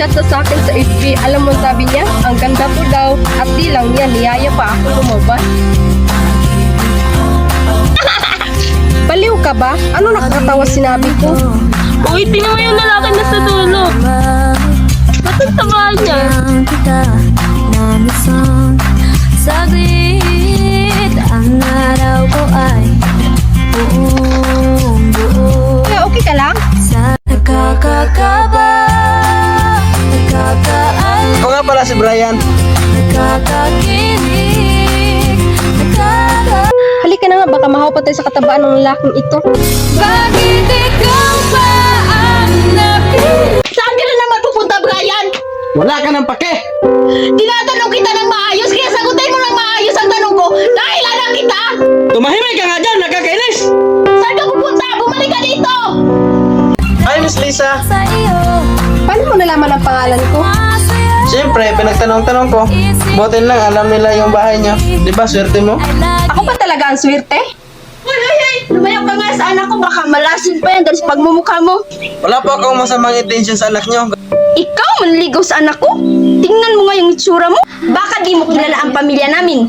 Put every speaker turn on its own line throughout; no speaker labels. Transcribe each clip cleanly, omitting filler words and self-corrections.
nag-chat sa akin sa FB. Alam mo sabi niya, ang ganda ko daw. At di lang niya, niyaya pa ako lumabas. Baliw ka ba? Ano nakakatawa sinabi ko?
Uy, tingnan mo yung lalaki na sa dulo. Matatawa niya.
Saglit ang araw ko ay buong buo.
Okay ka lang?
Sa nakakakaba, nakakaalis,
Ako nga pala si Brian.
nakakakilig,
Halika na nga, baka mahaw pa tayo sa katabaan ng lalaking ito.
bakit ikaw ba ang napili?
Saan ka na naman pupunta, Brian?
Wala ka ng pake.
Tinatanong kita ng maayos, kaya sagutin mo ng maayos ang tanong ko. Dahilan kita!
Tumahimik ka nga dyan, nakakainis.
Saan ka pupunta? Bumalik ka dito!
Hi, Miss Lisa.
Sa iyo,
Paano mo nalaman ang pangalan ko?
masaya,
Siyempre, pinagtanong-tanong ko. Buti lang, alam nila yung bahay niyo. Di ba, swerte mo?
I love
Ako ba talaga ang swerte?
Hoy! Lumayo ka nga sa anak ko, baka malasin pa yan dahil sa pagmumukha mo.
Wala po akong masamang intention sa anak niyo.
Ikaw, manligaw sa anak ko? Tingnan mo nga yung itsura mo. Baka di mo kilala ang pamilya namin.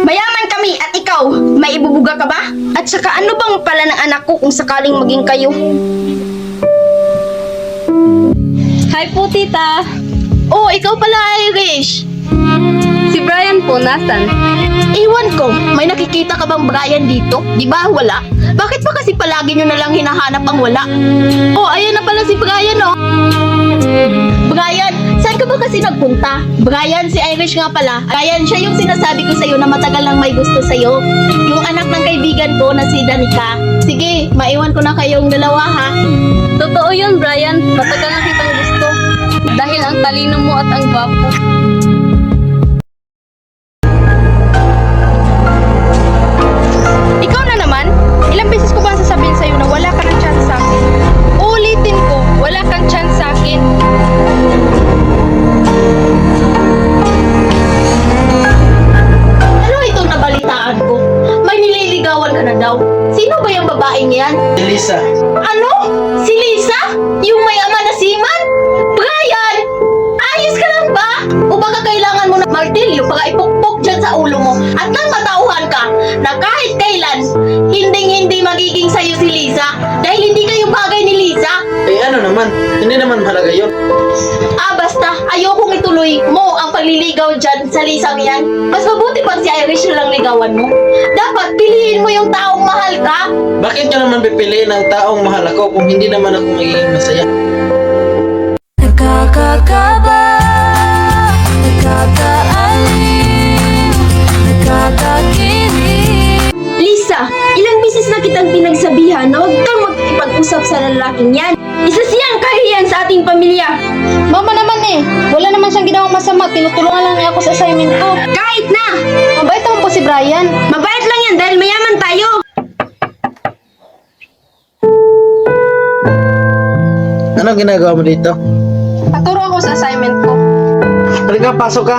Mayaman kami at ikaw, may ibubuga ka ba? At saka ano bang pala ng anak ko kung sakaling maging kayo?
Hi po, tita.
Oh, ikaw pala, Irish.
Si Brian po, nasan?
Iwan ko, may nakikita ka bang Brian dito? Di ba wala? Bakit ba kasi palagi nyo na lang hinahanap ang wala? Oh, ayan na pala si Brian, oh. Brian, saan ka ba kasi nagpunta? Brian, si Irish nga pala. Brian, siya yung sinasabi ko sa'yo na matagal nang may gusto sa'yo. Yung anak ng kaibigan ko na si Danica. Sige, maiwan ko na kayong dalawa, ha?
Totoo yun, Brian. Matagal na kitang gusto. Dahil ang talino mo at ang gwapo. Ikaw na naman? Ilang beses ko ba sasabihin sa'yo na wala ka ng chance sa akin? Uulitin ko, wala kang chance sa akin.
Ano itong nabalitaan ko? May nililigawan ka na daw. Sino ba yung babaeng yan?
Si Lisa.
Ano? Si Lisa? Yung may ama na siman? Brian! Ayos ka lang ba? O baka kailangan mo ng martilyo para ipukpok dyan sa ulo mo at nang matauhan ka na kahit kailan, hindi magiging sayo si Lisa dahil hindi kayo bagay ni Lisa?
Eh ano naman, hindi naman mahalaga yun.
Basta, ayokong ituloy mo ang pagliligaw dyan sa Lisang yan. Mas mabuti pag si Irish na lang ligawan mo. Dapat piliin mo yung taong mahal ka.
Bakit nyo naman pipiliin ang taong mahal ako kung hindi naman ako magiging masaya?
nakakakaba, nakakaalim, nakakakilig.
Lisa, ilang bisis na kitang pinagsabihan na huwag kang makikipag-usap sa lalaking yan. Isa siyang kahiyan sa ating pamilya.
Mama naman eh. Wala naman siyang ginawang masama. Tinutulungan lang niya ako sa assignment ko.
Kahit na!
Mabait naman po si Brian.
Mabait lang yan dahil mayaman tayo.
Anong ginagawa mo dito?
Paturo ako sa assignment ko.
Halika, pasok ka.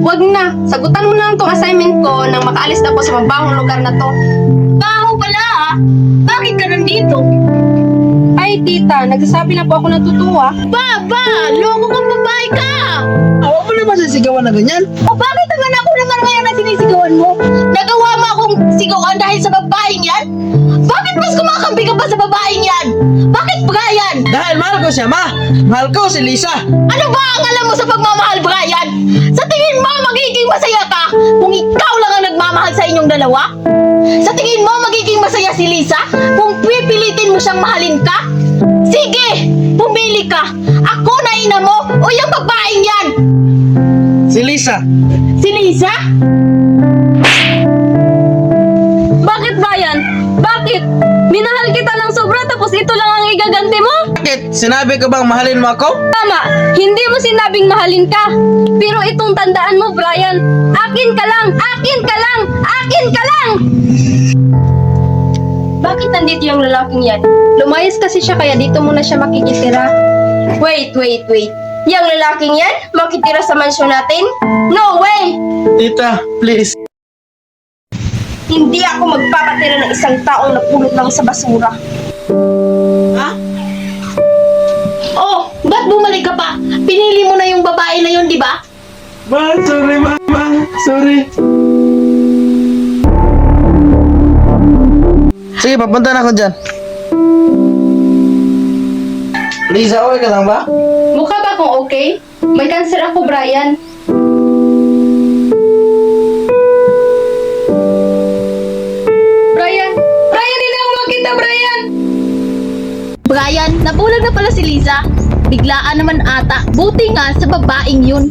Wag na. Sagutan mo na lang tong assignment ko nang makaalis na ako sa mabahong lugar na to.
Baho pala ah. Bakit ka nandito?
Ay, tita. Nagsasabi na po ako ng totoo ah.
Baba! Loko kang babae ka!
Awa mo naman sisigawan na ganyan.
O bakit naman ako naman ngayon na sinisigawan mo? Nagawa mo akong sigawan dahil sa babaeng yan? Bakit mas kumakampi ka pa sa babaeng yan? Bakit Brian?
Dahil mahal ko siya, ma. Mahal ko si Lisa.
Ano ba ang alam mo sa pagmamahal, Brian? Sa tingin mo, magiging masaya ka kung ikaw lang ang nagmamahal sa inyong dalawa? Sa tingin mo, magiging masaya si Lisa kung pipilitin mo siyang mahalin ka? Sige, pumili ka. Ako na ina mo o yung babaeng yan?
Si Lisa.
Si Lisa?
Bakit, Brian? Bakit? Minahal kita ng sobra tapos ito lang ang igaganti mo?
Bakit? Sinabi ko bang mahalin mo ako?
Tama, hindi mo sinabing mahalin ka. Pero itong tandaan mo, Brian, akin ka lang, akin ka lang, akin ka lang! Bakit nandito yung lalaking yan? Lumayas kasi siya kaya dito muna siya makikitira.
Wait. Yang lalaking yan, makitira sa mansyon natin? No way!
Tita, please.
Hindi ako magpapatira ng isang taong napulot lang sa basura.
Ha?
Oh, ba't bumalik ka ka pa. Pinili mo na yung babae na yun, di ba?
Ma, sorry, ma. Sorry. Sige, papunta na ako dyan. Lisa, okay ka lang ba?
Mukha ba akong okay? May cancer ako, Brian. Brian! Brian, hindi ako makita, Brian!
Brian, nabulag na pala si Lisa. Biglaan naman ata. Buti nga sa babaeng yun.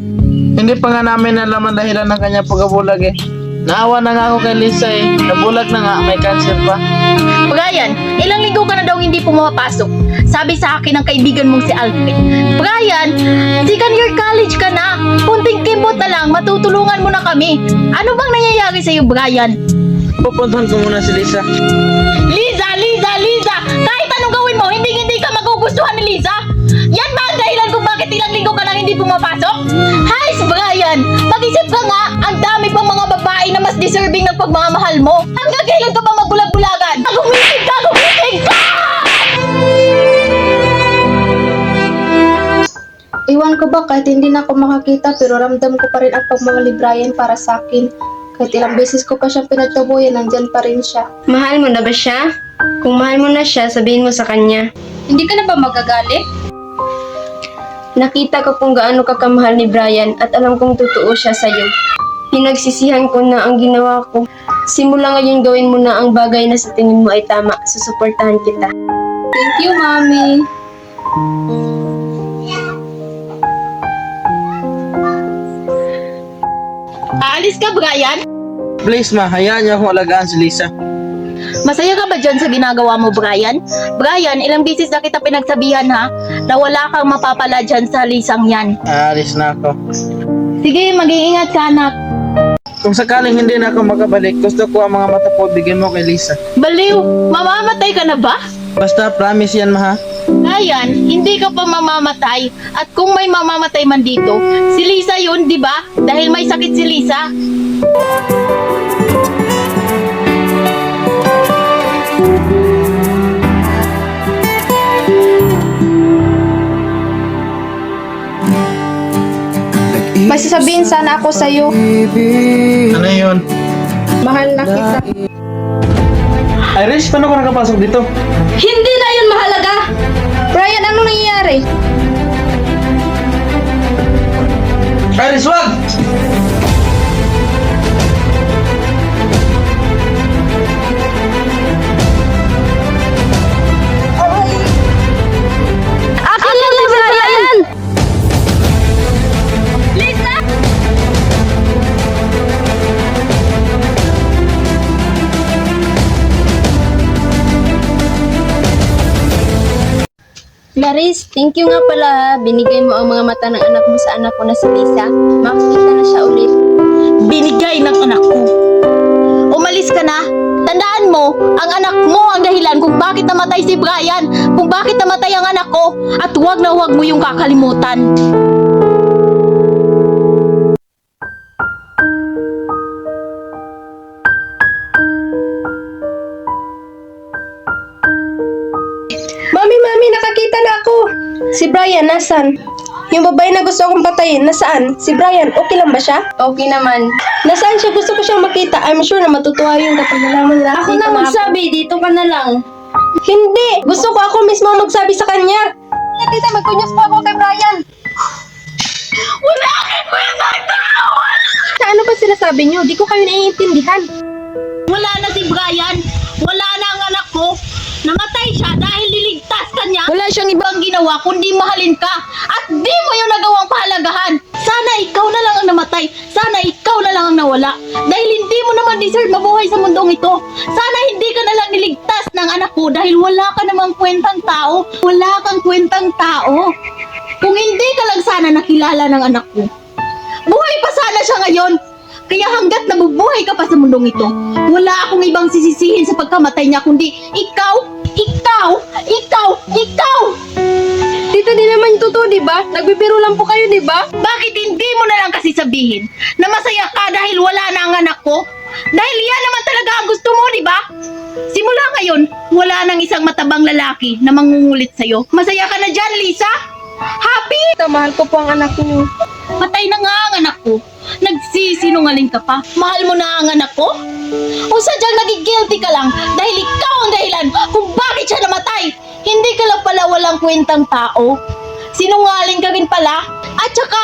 Hindi pa nga namin alam ang dahilan ng kanya pagkabulag eh. Naawa na nga ako kay Lisa eh. Nabulag na nga, may cancer pa.
Brian, ilang linggo ka na daw hindi pumapasok. Sabi sa akin ng kaibigan mong si Alfred. Brian, second year college ka na. Kunting kimbot na lang, matutulungan mo na kami. Ano bang nangyayari sa'yo, Brian?
Pupuntahan ko muna si Lisa.
Liza! Kahit anong gawin mo, hindi ka magugustuhan ni Liza. Yan ba ang dahilan kung bakit ilang linggo ka nang hindi pumapasok? Hay, Brian! Mag-isip ka nga, ang dami pang mga babae na mas deserving ng pagmamahal mo. Hanggang kailan ka ba magbulag-bulagan? Gumising ka!
Iwan ko ba kahit hindi na ako makakita pero ramdam ko pa rin ang pagmamahal ni Brian para sa akin. Kahit ilang beses ko pa siyang pinagtabuyan, nandyan pa rin siya.
Mahal mo na ba siya? Kung mahal mo na siya, sabihin mo sa kanya.
Hindi ka na ba magagalit?
Nakita ko kung gaano ka kamahal ni Brian at alam kong totoo siya sa'yo. Pinagsisihan ko na ang ginawa ko. Simula ngayon gawin mo na ang bagay na sa tingin mo ay tama. Susuportahan kita.
Thank you, Mommy.
Aalis ka, Brian?
Please ma, hayaan niyo akong alagaan si Lisa.
Masaya ka ba dyan sa ginagawa mo, Brian? Brian, ilang beses na kita pinagsabihan ha, na wala kang mapapala dyan sa Lisang yan.
Aalis na ako.
Sige, mag-iingat ka, anak.
Kung sakaling hindi na ako makabalik, gusto ko ang mga mata ko bigyan mo kay Lisa.
Baliw, mamamatay ka na ba?
Basta promise yan ma ha.
Brian, hindi ka pa mamamatay. At kung may mamamatay man dito, si Lisa yun, di ba? Dahil may sakit si Lisa.
May sasabihin sana ako sa'yo.
Ano yun?
Mahal na kita.
Irish, paano ko nakapasok dito?
Hindi na yun mahalaga!
Brian, anong nangyayari?
Irish, wag!
Akin lang si Brian!
Laris, thank you nga pala ha. Binigay mo ang mga mata ng anak mo sa anak ko na si Lisa. Makikita na siya ulit.
Binigay ng anak ko. Umalis ka na. Tandaan mo, ang anak mo ang dahilan kung bakit namatay si Brian, kung bakit namatay ang anak ko, at huwag na huwag mo yung kakalimutan.
Mami, nakakita na ako. Si Brian, nasan? Yung babae na gusto akong patayin, nasaan? Si Brian, okay lang ba siya?
Okay naman.
Nasaan siya? Gusto ko siyang makita. I'm sure na matutuwa yun kapag nalaman nila.
Ako na magsabi, dito ka na lang.
Hindi! Gusto ko ako mismo ang magsabi sa kanya. Nakita, magkunyas pa ako kay Brian.
Wala kang kwentang tao!
Sa ano ba sinasabi niyo? Di ko kayo naiintindihan.
Wala na si Brian. Wala na ang anak ko. Namatay siya dahil niligtas ka niya. Wala siyang ibang ginawa kundi mahalin ka. At di mo yung nagawang pahalagahan. Sana ikaw na lang ang namatay. Sana ikaw na lang ang nawala. Dahil hindi mo naman deserve mabuhay sa mundong ito. Sana hindi ka na lang niligtas ng anak ko dahil wala ka namang kwentang tao. Wala kang kwentang tao. Kung hindi ka lang sana nakilala ng anak ko, buhay pa sana siya ngayon. Kaya hanggat nabubuhay ka pa sa mundong ito, wala akong ibang sisisihin sa pagkamatay niya kundi ikaw.
Dito di naman totoo, di ba? Nagbibiro lang po kayo, di ba?
Bakit hindi mo na lang kasi sabihin na masaya ka dahil wala na ang anak ko? Dahil yan naman talaga ang gusto mo, di ba? Simula ngayon, wala nang isang matabang lalaki na mangungulit sa'yo. Masaya ka na dyan, Lisa? Happy?
Mahal ko po ang anak niyo.
Patay na nga ang anak ko. Nagsisinungaling ka pa. Mahal mo na ang anak ko? O sadyang nagigilty ka lang dahil ikaw ang dahilan kung bakit siya namatay. Hindi ka lang pala walang kwentang tao. Sinungaling ka rin pala. At saka,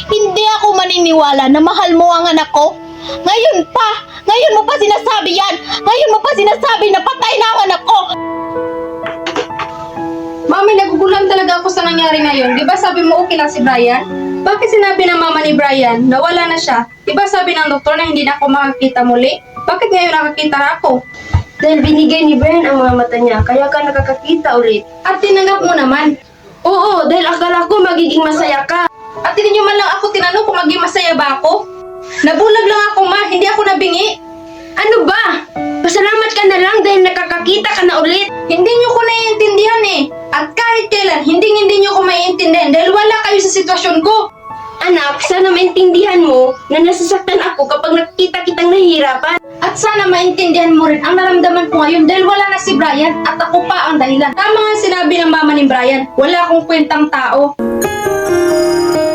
hindi ako maniniwala na mahal mo ang anak ko. Ngayon mo pa sinasabi yan. Ngayon mo pa sinasabi na patay na ang anak ko.
Mami, nagugulan talaga ako sa nangyari ngayon. Di ba sabi mo okay lang si Brian? Bakit sinabi ng mama ni Brian na wala na siya? Di ba sabi ng doktor na hindi na ako makakita muli? Bakit ngayon nakakita na ako?
Dahil binigay ni Brian ang mga mata niya, kaya ka nakakakita ulit.
At tinanggap mo naman.
Oo, dahil akala ko magiging masaya ka.
At hindi nyo man lang ako tinanong kung maging masaya ba ako? Nabulag lang ako, ma. Hindi ako nabingi.
Ano ba? Pasalamat ka na lang dahil nakakakita ka na ulit.
Hindi nyo ko naiintindihan eh. At kahit kailan, hindi nyo ko maiintindihan dahil wala kayo sa sitwasyon ko.
Anak, sana maintindihan mo na nasasaktan ako kapag nakikita kitang nahihirapan.
At sana maintindihan mo rin ang naramdaman ko ngayon dahil wala na si Brian at ako pa ang dahilan. Tama nga sinabi ng mama ni Brian, wala akong kwentang tao.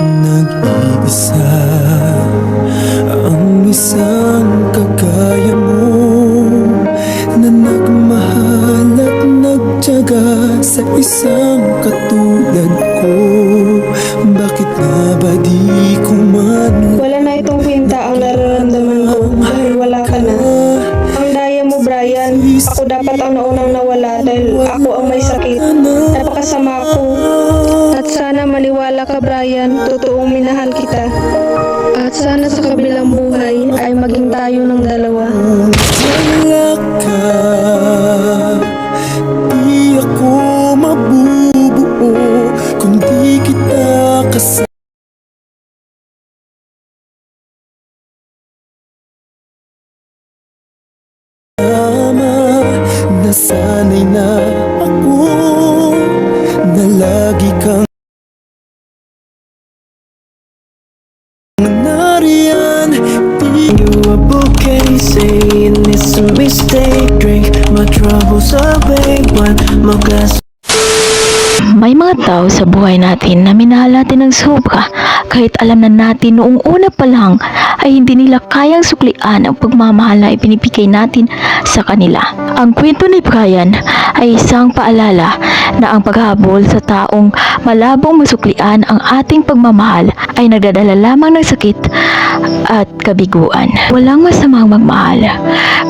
Nag-iisa ang isang kagaya mo na nagmahal at nagtiyaga sa isang katulad ko. Bakit nga ba di ko man
Wala na itong kwenta ang nararamdaman ko dahil wala ka na. Ang daya mo, Brian. Ako dapat ang naunang nawala dahil ako ang may sakit. Napakasama ko. At sana maniwala ka, Brian. Totoong minahal kita. At sana sa kabilang buhay ay maging tayo ng dalawa.
wala ka? Di ako mabubuo kung di kita kasama. Nasanay na ako na lagi kang nariyan. You a bouquet saying it's a mistake. Drink my troubles away when my glass.
May mga tao sa buhay natin na minahal natin ng sobra kahit alam na natin noong una pa lang ay hindi nila kayang suklian ang pagmamahal na ipinibigay natin sa kanila. Ang kwento ni Brian ay isang paalala na ang paghabol sa taong malabong masuklian ang ating pagmamahal ay nagdadala lamang ng sakit at kabiguan. Walang masamang magmahal,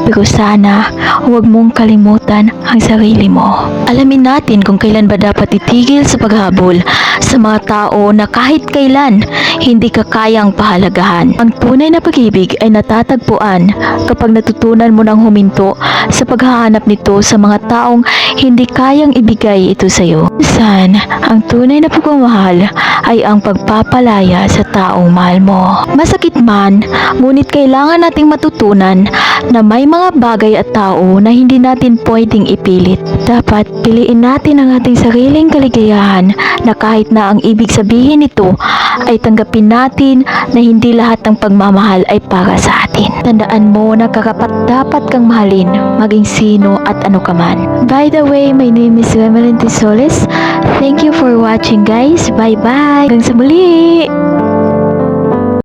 pero sana huwag mong kalimutan ang sarili mo. Alamin natin kung kailan ba dapat itigil sa paghabol sa mga tao na kahit kailan hindi ka kayang pahalagahan. Ang tunay na pag-ibig ay natatagpuan kapag natutunan mo ng huminto sa paghahanap nito sa mga taong hindi kayang ibigay ito sa iyo. Minsan, ang tunay na pagmamahal ay ang pagpapalaya sa taong mahal mo. Masakit man, ngunit kailangan nating matutunan na may mga bagay at tao na hindi natin pwedeng ipilit. Dapat piliin natin ang ating sariling kaligayahan na kahit na ang ibig sabihin nito ay tanggapin natin na hindi lahat ng pagmamahal ay para sa atin. Tandaan mo na karapat-dapat kang mahalin maging sino at ano ka man. By the way, my name is Remelyn Tisoles. Thank you for watching guys. Bye bye. Hanggang sa muli.